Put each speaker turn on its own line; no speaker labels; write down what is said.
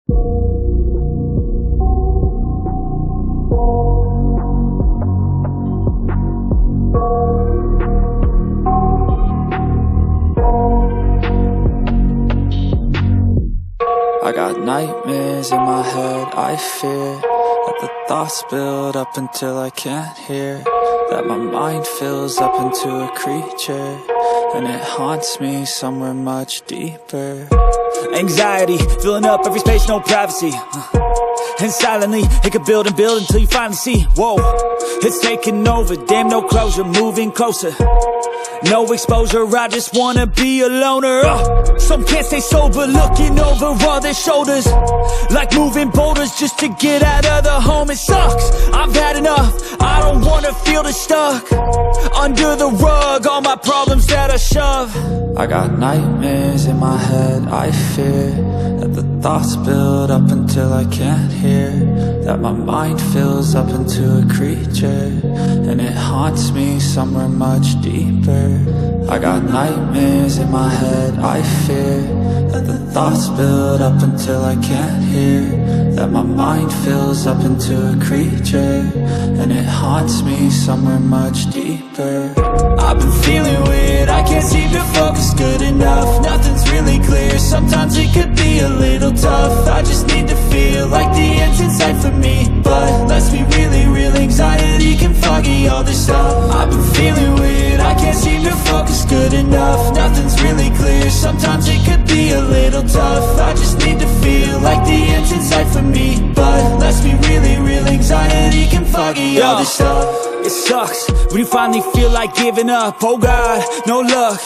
I got nightmares in my head, I fear that the thoughts build up until I can't hear, that my mind fills up into a creature, and it haunts me somewhere much deeper.
Anxiety, filling up every space, no privacy. And silently, it could build and build until you finally see, whoa, it's taking over, damn no closure, moving closer. No exposure, I just wanna be a loner. Some can't stay sober, looking over all their shoulders, like moving boulders just to get out of the home. It sucks, I've had enough, I don't wanna feel the stuck under the rug, all my problems that I shove.
I got nightmares in my head, I fear that the thoughts build up until I can't hear, that my mind fills up into a creature, and it haunts me somewhere much deeper. I got nightmares in my head, I fear that the thoughts build up until I can't hear, that my mind fills up into a creature, and it haunts me somewhere much deeper.
I've been feeling weird, I can't seem to focus good enough. Nothing's really clear, sometimes it could be a little tough. I just need to feel like the end's in sight for me, but let's be really real, anxiety can foggy all this stuff. I've been feeling weird, I can't seem to focus good enough. Nothing's really clear, sometimes it could be a little tough. I just need to feel like the end's in sight for me, but let's be really real, anxiety can foggy all this stuff. It sucks when you finally feel like giving up. Oh God, no luck.